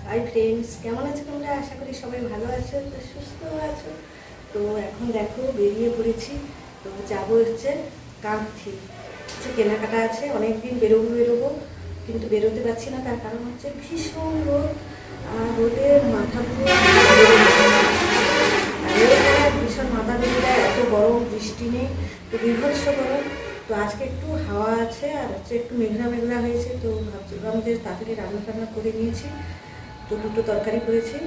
Hi friends, কেমন আছো তোমরা? আশা করি সবাই ভালো আছো, তো সুস্থ আছো। তো এখন দেখো বেরিয়ে পড়েছি। তো যাবো হচ্ছে কাঁথি, হচ্ছে কেনাকাটা আছে, অনেকদিন বেরোবো কিন্তু বেরোতে পারছি না। তার কারণ হচ্ছে ভীষণ রোদ, আর রোদের মাথা পুরো ভীষণ মাথা ধরে যায়, এত গরম, বৃষ্টি নেই, তো বিভৎস গরম। তো আজকে একটু হাওয়া আছে আর হচ্ছে একটু মেঘলা মেঘলা হয়েছে, তো ভাবছিলাম যে তাড়াতাড়ি রান্না করে নিয়েছি। তো দুটো তরকারি করেছি,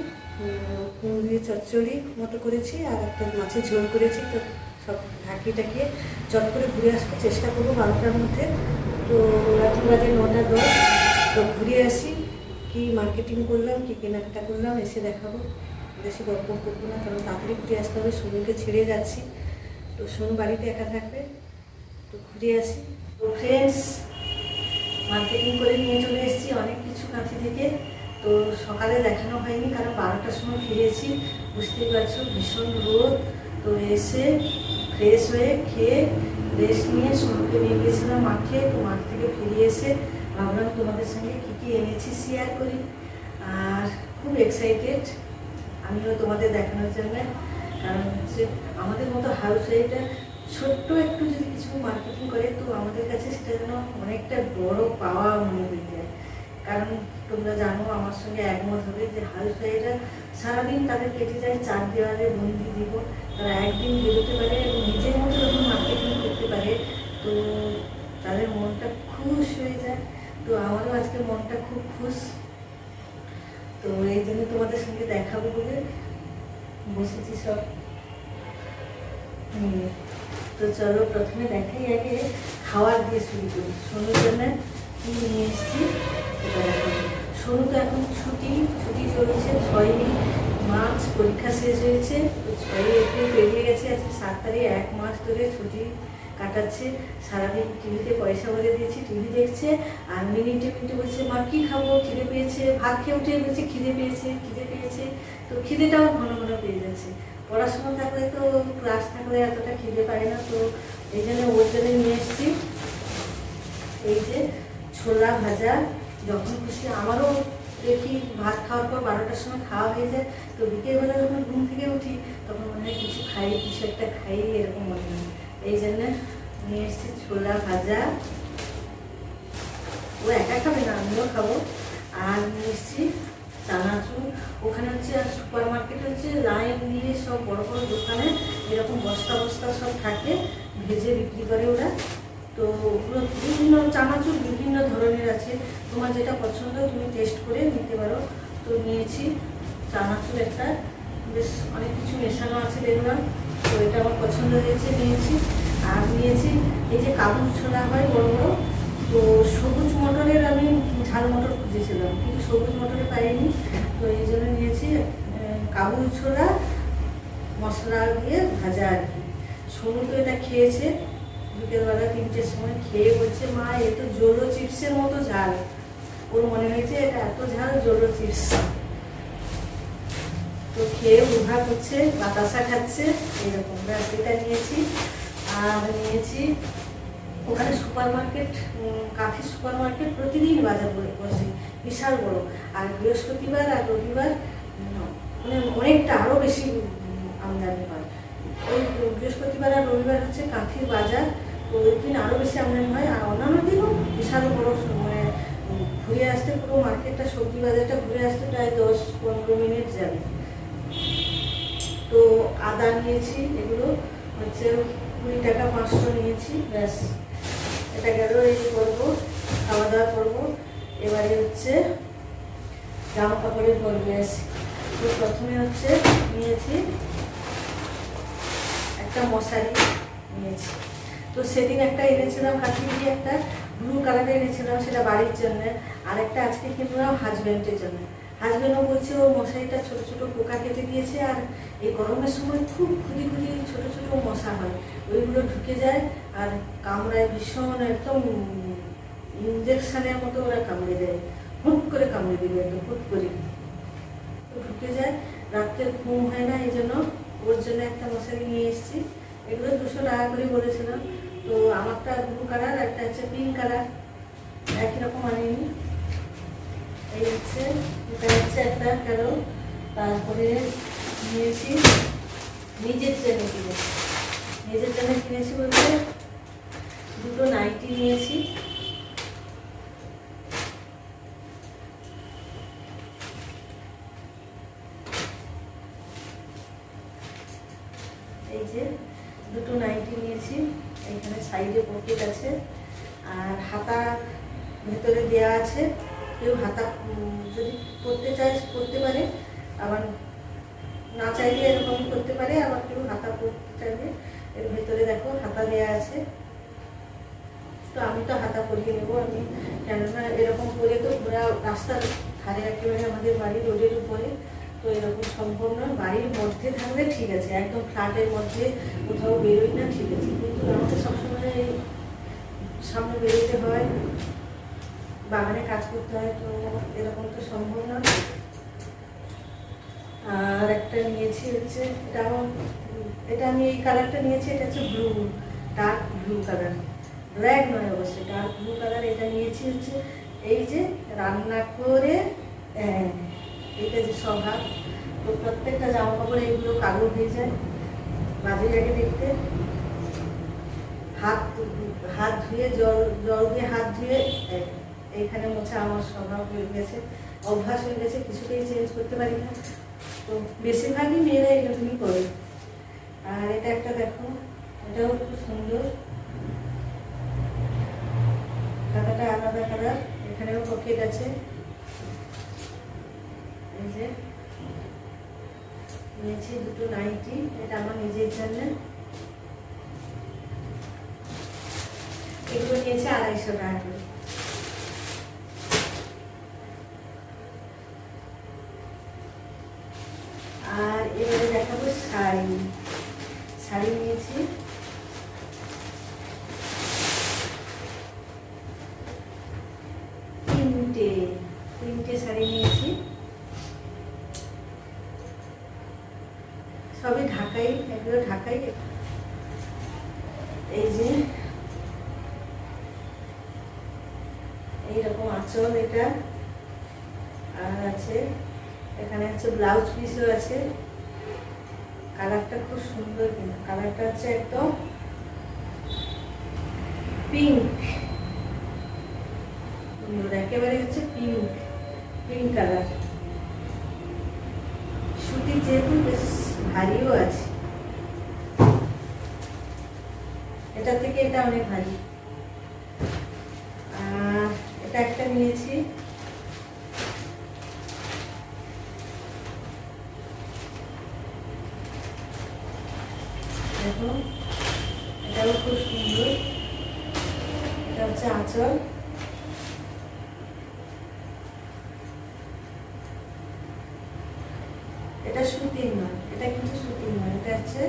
কুমড়ি চচ্চড়ি মতো করেছি আর একটা মাছের ঝোল করেছি। তো সব ঢাকিয়ে চট করে ঘুরে আসতে চেষ্টা করবো 12টার মধ্যে। তো এখন বাজে 9টা 10। তো ঘুরে আসি, কি মার্কেটিং করলাম, কি কেনাকাটা করলাম, এসে দেখাবো। বেশি গল্প করবো না, কারণ তাড়াতাড়ি ঘুরে আসতে হবে, সোনুকে ছেড়ে যাচ্ছি। তো সোনু বাড়িতে একা থাকবে। তো ঘুরে আসি। তো ফ্রেন্ডস, মার্কেটিং করে নিয়ে চলে এসেছি অনেক কিছু কাঁথি থেকে। তো সকালে দেখানো হয়নি, কারণ 12টার সময় ফিরেছি, বুঝতেই পারছো ভীষণ রোদ। তো এসে ফ্রেশ হয়ে খেয়ে রেস্ট নিয়ে সোনুকে নিয়ে গিয়েছিলাম মাঠে। তো মাঠ থেকে ফিরে এসে ভাবলাম তোমাদের সঙ্গে কী কী এনেছি শেয়ার করি। আর খুব এক্সাইটেড আমিও তোমাদের দেখানোর জন্য, কারণ হচ্ছে আমাদের মতো হাউস ওয়াইফটা ছোট্ট একটু যদি কিছু মার্কেটিং করে, তো আমাদের কাছে সেটা যেন অনেকটা বড় পাওয়া মনে হয়ে যায়। কারণ তোমরা জানো, আমার সঙ্গে একমত হবে যে হাউস ওয়াইফরা সারাদিন তাদের কেটে যায় চার দেওয়ালে বন্দি জীবন। তারা একদিন বেরোতে পারে এবং নিজের মতো যখন মার্কেটিং করতে পারে, তো তাদের মনটা খুশ হয়ে যায়। তো আমারও আজকে মনটা খুব খুশ। তো এই জন্য তোমাদের সঙ্গে দেখাবো বলে বসেছি সব নিয়ে। তো চলো প্রথমে দেখাই, আগে খাওয়ার দিয়ে শুরু করি। সোনুর জন্য কি নিয়ে এসেছি সেটা দেখাবো। সোনু তো এখন ছুটি চলছে, 6 মার্চ পরীক্ষা শেষ হয়েছে। তো 6 এপ্রিল পেরিয়ে গেছে, আজকে 7 তারিখ। 1 মাস ধরে ছুটি কাটাচ্ছে। সারাদিন টিভিতে পয়সা ভরে দিয়েছি, টিভি দেখছে আর মিনিটে বলছে মা কী খাবো, খিদে পেয়েছে। ভাত খেয়ে উঠে বলছে খিদে পেয়েছে। তো খিদেটাও ঘন ঘন পেয়ে যাচ্ছে। পড়াশোনা থাকলে তো, ক্লাস থাকলে এতটা খিদে পায় না। তো এই জন্য ওর জন্য নিয়ে এসেছি এই যে ছোলা ভাজা। যখন খুশি আমারও দেখি ভাত খাওয়ার পর 12টার সময় খাওয়া হয়ে যায়, তো বিকেলবেলা যখন ঘুম থেকে উঠি তখন মনে হয় কিছু একটা খাই, এরকম মনে হয়। এই জন্য নিয়ে এসেছি ছোলা ভাজা। ও একা খাবে না, আমিও খাবো। আর নিয়ে এসেছি চানাচুর। ওখানে হচ্ছে সুপার মার্কেট হচ্ছে লাইন দিয়ে সব বড় বড় দোকানে এরকম বস্তা সব থাকে, ভেজে বিক্রি করে ওরা। তো ওগুলো বিভিন্ন চানাচুর বিভিন্ন ধরনের আছে, তোমার যেটা পছন্দ তুমি টেস্ট করে নিতে পারো। তো নিয়েছি চানাচুর একটা, বেশ অনেক কিছু মেশানো আছে দেখলাম, তো এটা আমার পছন্দ হয়েছে, নিয়েছি। আর নিয়েছি এই যে কাবুল ছোলা হয় বড় বড়, তো সবুজ মটরের আমি ঝাল মটর খুঁজেছিলাম কিন্তু সবুজ মটরে পাইনি। তো এই জন্য নিয়েছি কাবুল ছোলা মশলা দিয়ে ভাজা আর কি। সোনু তো এটা খেয়েছে বিকেলবেলা 3টের সময়, খেয়ে বলছে মা এ তো জোলো চিপসের মতো ঝাল। ওর মনে হয়েছে এটা এত ঝাল, জোলো চিপস। তো খেয়ে উভা করছে, বাতাসা খাচ্ছে এরকম। ব্যাস এটা নিয়েছি। আর নিয়েছি ওখানে super market, Kanthi super market প্রতিদিন বাজার বসে, বিশাল বড়। আর বৃহস্পতিবার আর রবিবার মানে অনেকটা আরও বেশি আমদানি হয়। ওই বৃহস্পতিবার আর রবিবার হচ্ছে কাঁথির বাজার, তো ওই দিন আরও বেশি আমদানি হয়। আর অন্যান্য দিনও বিশাল বড়, মানে ঘুরে আসতে পুরো মার্কেটটা, সবজি বাজারটা ঘুরে আসতে প্রায় 10-15 মিনিট যাবে। তো আদা নিয়েছি, এগুলো হচ্ছে 20 টাকা 500 নিয়েছি। ব্যাস এটা গেল, এই করবো খাওয়া দাওয়া করবো। এবারে হচ্ছে জামা কাপড়ের পরবে আসি। তো প্রথমে হচ্ছে নিয়েছি একটা মশারি নিয়েছি। তো সেদিন একটা এনেছিলাম কাঠি দিয়ে, একটা ব্লু কালারের এনেছিলাম, সেটা বাড়ির জন্য। আর একটা আজকে কিনলাম হাজব্যান্ডের জন্য। হাজব্যান্ডও বলছে ও মশারিটা ছোটো ছোটো পোকা কেটে দিয়েছে, আর এই গরমের সময় খুব খুঁজি ছোটো ছোটো মশা হয়, ওইগুলো ঢুকে যায় আর কামড়ায় ভীষণ, একদম ইঞ্জেকশনের মতো ওরা কামড়ে দেয়, হুট করে কামড়ে দিবে, একদম হুট করে ঢুকে যায়, রাত্রে ঘুম হয় না। এই জন্য ওর জন্য একটা মশারি নিয়ে এসেছি। এগুলো 200 টাকা করে বলেছিলাম। তো আমারটা ব্লু কালার, একটা হচ্ছে পিঙ্ক কালার, একই রকম আনিনি। এই হচ্ছে, এটা হচ্ছে একটা কারো। তারপরে নিয়েছি নিজের জন্য কিনেছি, নিজের জন্য কিনেছি বলতে দুটো নাইটি নিয়েছি। এই যে দুটো নাইটি নিয়েছি, এইখানে সাইডে পকেট আছে আর হাতা ভেতরে দেওয়া আছে। কেউ হাতা যদি পরতে চায় পরতে পারে, আবার না চাইলে এরকম করতে পারে, আবার কেউ হাতা পরতে চাইলে এর ভেতরে দেখো হাতা দেওয়া আছে। তো আমি তো হাতা পরিয়ে নেবো, আমি কেননা এরকম করে তো পুরো রাস্তার ধারে একেবারে আমাদের বাড়ি রোডের উপরে, তো এরকম সম্ভব নয়। বাড়ির মধ্যে থাকলে ঠিক আছে, একদম ফ্ল্যাটের মধ্যে কোথাও বেরোই না ঠিক আছে, কিন্তু আমাকে সবসময় এই সামনে বেরোতে হয়, বাগানে কাজ করতে হয়, তো এরকম তো সম্ভব না। আর একটা নিয়েছি হচ্ছে এটা আমি এই কালারটা নিয়েছি, এটা হচ্ছে blue, dark blue colour, black নয় অবশ্যই, ডার্ক ব্লু কালার। এটা নিয়েছি হচ্ছে এই যে রান্না করে এটা যে স্বভাব, তো প্রত্যেকটা জামা কাপড় এইগুলো কালো হয়ে যায়, বাজে লাগে দেখতে। হাত হাত ধুয়ে জল দিয়ে হাত ধুয়ে এইখানে মোছা আমার স্বভাব হয়ে গেছে, অভ্যাস হয়ে গেছে, কিছুতেই চেঞ্জ করতে পারি না। তো বেশিরভাগই মেয়েরা এরকমই করে। আর এটা একটা দেখো, এটাও খুব সুন্দর, খাতাটা আলাদা কালার, এখানেও পকেট আছে। এই যে নিয়েছি দুটো নাইটি, এটা আমার নিজের জন্য। এগুলো নিয়েছে 250 টাকা করে। আর এবারে দেখাবো শাড়ি। শাড়ি নিয়েছি তিনটে শাড়ি নিয়েছি, সবই ঢাকাই, এগুলো ঢাকাই। এই যে এইরকম আঁচল এটা, আর আছে এখানে হচ্ছে ব্লাউজ পিসও আছে। কালারটা খুব সুন্দর, কিন্তু কালারটা হচ্ছে একদম পিঙ্ক, একেবারে হচ্ছে পিঙ্ক কালার। সুতির যেহেতু বেশ ভারীও আছে, এটা থেকে এটা অনেক ভারী। আর এটা একটা নিয়েছি, দেখো এটাও খুব সুন্দর, এটা হচ্ছে আঁচল। এটা সুতির নয়, এটা কিন্তু সুতির নয়, এটা হচ্ছে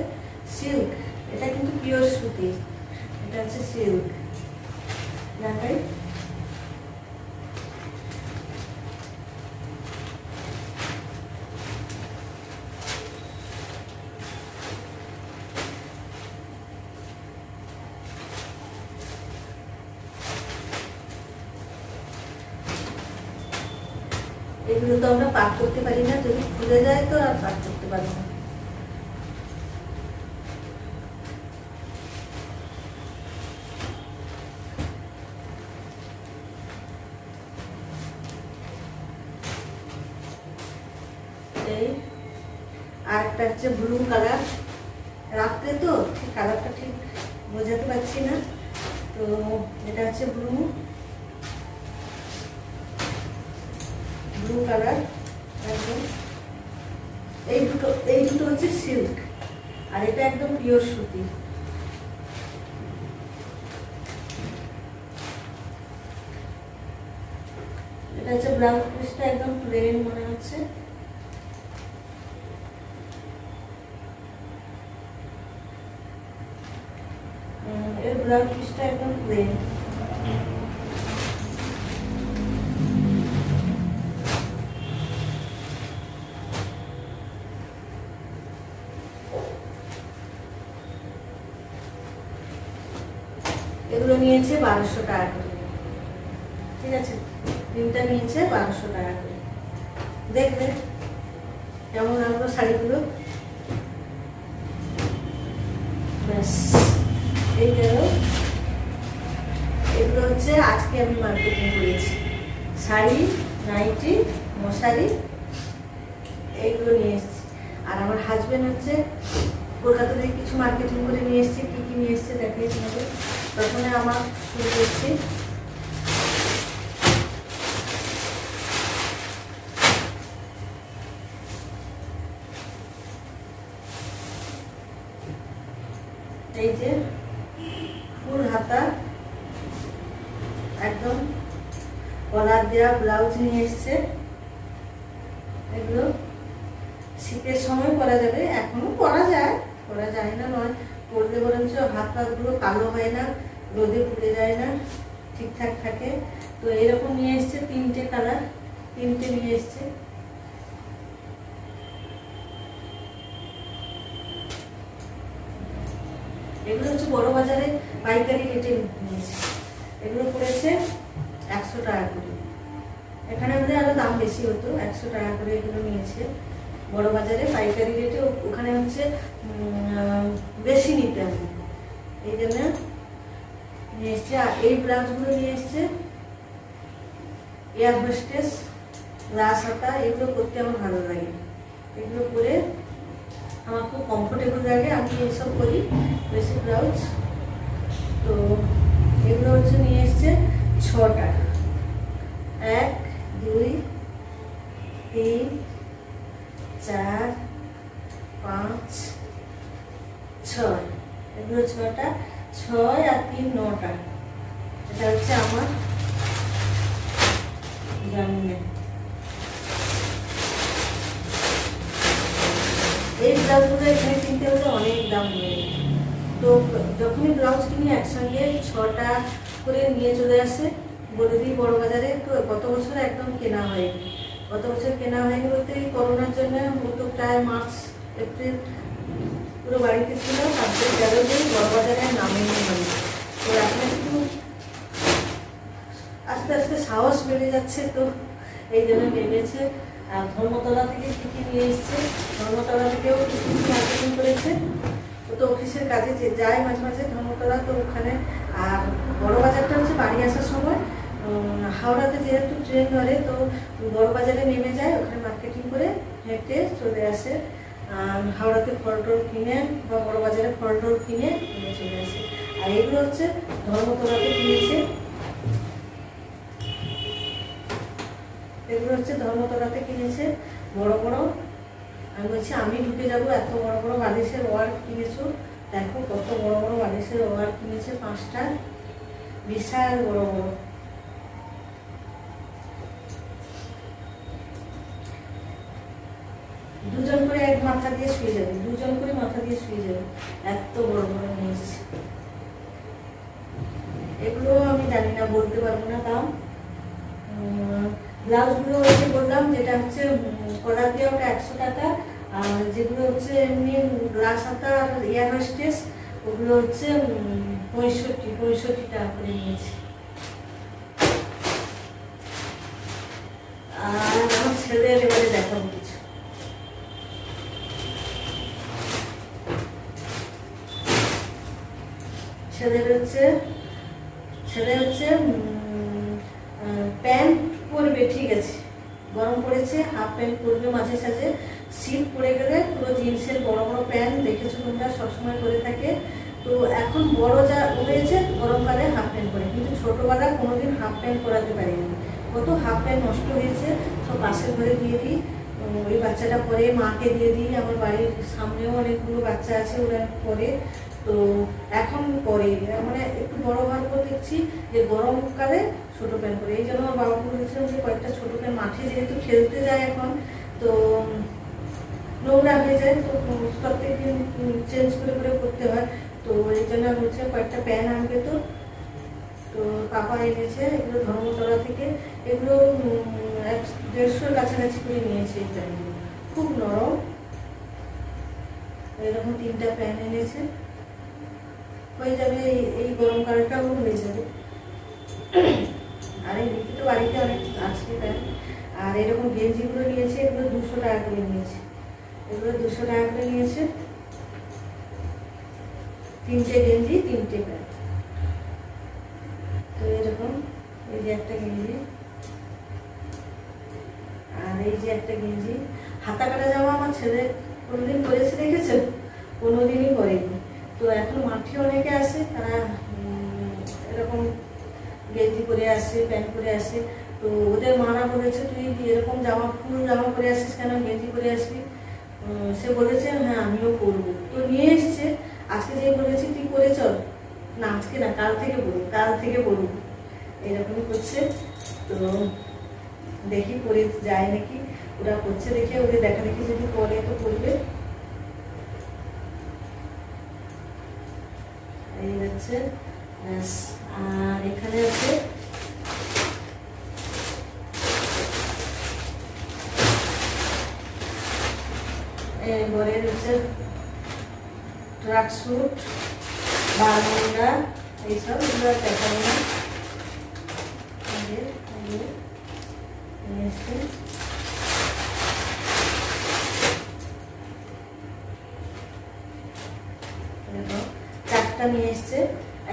সিল্ক, এটা কিন্তু পিওর সুতির, এটা হচ্ছে সিল্ক। দেখাই, এগুলো তো আমরা পাক করতে পারি না, যদি খুলে যায় তো আর পাক করতে পারি না। এই আর একটা হচ্ছে ব্লু কালার, রাত্রে তো ঠিক কালারটা ঠিক বোঝাতে পারছি না, তো এটা হচ্ছে ব্লু কালার একদম। এই দুটো হচ্ছে সিল্ক, আর এটা একদম পিওর সুতি। এটা হচ্ছে ব্লাউজ পিসটা একদম প্লেন মনে হচ্ছে, এর ব্লাউজ পিসটা একদম প্লেন। এগুলো নিয়েছে 1200 টাকা করে, ঠিক আছে। তিনটা নিয়েছে 1200 টাকা করে। দেখবে কেমন লাগলো শাড়িগুলো। ব্যাস এই গেল। এগুলো হচ্ছে আজকে আমি মার্কেটিং করেছি, শাড়ি, নাইটি, মশারি এইগুলো নিয়ে এসেছি। আর আমার হাজবেন্ড হচ্ছে কলকাতা থেকে কিছু মার্কেটিং করে নিয়ে এসছে। কী কী নিয়ে এসছে দেখিয়ে তোমাদের। প্রথমে আমার শুরু করছি এই যে ফুল হাতা একদম কলার দেওয়া ব্লাউজ নিয়ে এসছে। এগুলো শীতের সময় পরা যাবে, এখনো পরা যায় না নয়, পরলে বরঞ্চ হাত পাগুলো কালো হয় না, রোদে পুড়ে যায় না, ঠিকঠাক থাকে। তো এরকম নিয়ে এসছে, তিনটে কালার, তিনটে নিয়ে এসছে। এগুলো হচ্ছে বড় বাজারে পাইকারি রেটে নিয়েছে। এগুলো পড়েছে 100 টাকা করে। এখানে আমাদের আরো দাম বেশি হতো, 100 টাকা করে এগুলো নিয়েছে বড় বাজারে পাইকারি রেটে। ওখানে হচ্ছে বেশি নিতে হবে, এই জন্য নিয়ে এসছে। আর এই ব্লাউজগুলো নিয়ে এসছে এয়ার হোস্টেস, গ্লাস হাতা, এগুলো করতে আমার ভালো লাগে। এগুলো পরে আমার খুব কমফোর্টেবল লাগে, আমি এইসব করি বেশি ব্লাউজ। তো এগুলো হচ্ছে নিয়ে এসছে 6টা, 1 2 3 4 5 6, এগুলো 6টা, 6 আর 3 9টা। এটা হচ্ছে আমার জামুনে। এই ব্লাউজগুলো এখানে কিনতে হলে অনেক দাম নেই। তো যখনই ব্লাউজ কিনি একসঙ্গে 6টা করে নিয়ে চলে আসে, বলে দিই বড় বাজারে। তো গত বছর একদম কেনা হয়নি, গত বছর কেনা হয়নি বলতে এই করোনার জন্য তো প্রায় মার্চ এপ্রিল পুরো বাড়িতে ছিল, তারপরে গেল যে বড় বাজারে নামেনি হয়। তো এখন একটু আস্তে আস্তে সাহস বেড়ে যাচ্ছে, তো এই জন্য নেমেছে। আর ধর্মতলা থেকে কী কী নিয়ে এসছে, ধর্মতলা থেকেও কিছু মার্কেটিং করেছে। ও তো অফিসের কাজে যায় মাঝে মাঝে ধর্মতলা, তো ওখানে। আর বড় বাজারটা হচ্ছে বাড়ি আসার সময় হাওড়াতে যেহেতু ট্রেন ধরে, তো বড় বাজারে নেমে যায়, ওখানে মার্কেটিং করে হেঁটে চলে আসে। হাওড়াতে ফল টল কিনে বা বড় বাজারে ফল টল কিনে নিয়ে চলে আসে। আর এগুলো হচ্ছে ধর্মতলাতে কিনেছে, এগুলো হচ্ছে ধর্মতলাতে কিনেছে বড় বড়। আমি বলছি আমি ঢুকে যাবো, এত বড় বড় বালিশের ওয়ার্ক কিনেছো, দেখো কত বড় বড় বালিশের ওয়ার্ক কিনেছে, 5টা, বিশাল বড় বড়। দুজন করে এক মাথা দিয়ে শুয়ে যাবে, দুজন করে মাথা দিয়ে শুয়ে যাবে, এত বড় বড় নিয়েছে। এগুলো আমি জানি না, বলতে পারবো না দাম। ব্লাউজগুলো হচ্ছে বললাম, যেটা হচ্ছে কলার দিয়ে ওটা 100 টাকা, আর যেগুলো হচ্ছে এমনি গ্লাস হাতা আর এয়ার হোস্টেস ওগুলো হচ্ছে 65 টাকা করে নিয়েছে। আর আমার ছেলের এবারে দেখাবো কিছু। ছেলে হচ্ছে প্যান্ট পরবে, ঠিক আছে, গরম পড়েছে, হাফ প্যান্ট পরবে মাঝে সাঝে। শীত পড়ে গেলে পুরো জিন্সের বড় বড় প্যান্ট দেখেছো তোমরা সবসময় করে থাকে। তো এখন বড় যা হয়েছে গরমকালে হাফ প্যান্ট পরে, কিন্তু ছোটোবেলা কোনোদিন হাফ প্যান্ট পরাতে পারিনি। কত হাফ প্যান্ট নষ্ট হয়েছে, সব পাশের ঘরে দিয়ে দিই, ওই বাচ্চাটা পরে মাকে দিয়ে দিই। আমার বাড়ির সামনেও অনেকগুলো বাচ্চা আছে, ওরা পরে। তো এখন পরে মানে একটু বড় হওয়ার পর দেখছি যে গরমকালে ছোটো প্যান্ট পরে। এই জন্য আমার বাবাকে বলেছিলাম যে কয়েকটা ছোটো প্যান্ট, মাঠে যেহেতু খেলতে যায় এখন, তো নোংরা হয়ে যায়, তো প্রত্যেক দিন চেঞ্জ করে করে করতে হয়। তো এই জন্য আমি বলছি কয়েকটা প্যান্ট আনবে। তো পাপা এনেছে এগুলো ধর্মতলা থেকে। এগুলো 150-150 কাছাকাছি করে নিয়েছে। এই প্যান্টগুলো খুব নরম, এরকম 3টা প্যান্ট এনেছে, হয়ে যাবে। এই গরমকালটাও হয়ে যাবে। আর এই দিকে তো বাড়িতে অনেক আছে প্যান্ট। আর এরকম গেঞ্জিগুলো নিয়েছে, এগুলো 200 টাকা করে নিয়েছে, এগুলো 200 টাকা করে নিয়েছে। 3টে গেঞ্জি 3টে প্যান্ট। তো এরকম এই যে একটা গেঞ্জি, আর এই যে একটা গেঞ্জি। হাতা কাটা জামা আমার ছেলে কোনোদিন পরেছে দেখেছো? কোনোদিনই পরেনি। তো এখন মাঠে অনেকে আসে, তারা এরকম গেঞ্জি পরে আসে, প্যান্ট পরে আসে। তো ওদের মারা বলেছে তুই এরকম ফুল জামা পরে আসিস কেন, গেঞ্জি পরে আসবি? সে বলেছে হ্যাঁ আমিও পরবো। তো নিয়ে এসছে। আজকে যে বলেছি তুই পরে চল, না আজকে না, কাল থেকে পরবো, এরকমই করছে। তো দেখি পরে যায় নাকি, ওরা করছে দেখে ওদের দেখা দেখি যদি পরে তো পরবে। এই হচ্ছে। আর এখানে আছে বরের হচ্ছে ট্রাক স্যুট, বারমুন্ডা, এইসব এগুলো দেখাবো না। চারটা নিয়ে এসছে।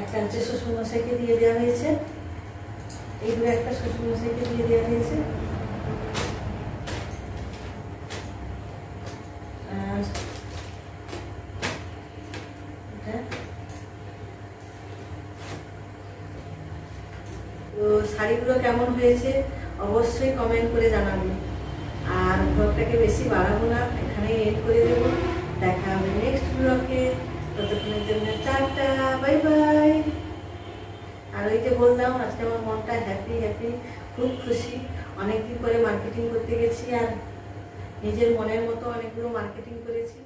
একটা হচ্ছে শ্বশুরমশাইকে দিয়ে দেওয়া হয়েছে, এইগুলো একটা শ্বশুরমশাইকে দিয়ে দেওয়া হয়েছে। আর তো শাড়িগুলো কেমন হয়েছে অবশ্যই কমেন্ট করে জানাবেন। আর ব্লগটাকে বেশি বাড়াবো না, এখানে এড করে দেবো। দেখা হবে নেক্সট ব্লগে, ততক্ষণের জন্য টাটা, বাই বাই। আর ওই যে বললাম আজকে আমার মনটা হ্যাপি, খুব খুশি। অনেকদিন পরে মার্কেটিং করতে গেছি, আর নিজের মনের মতো অনেকগুলো মার্কেটিং করেছি।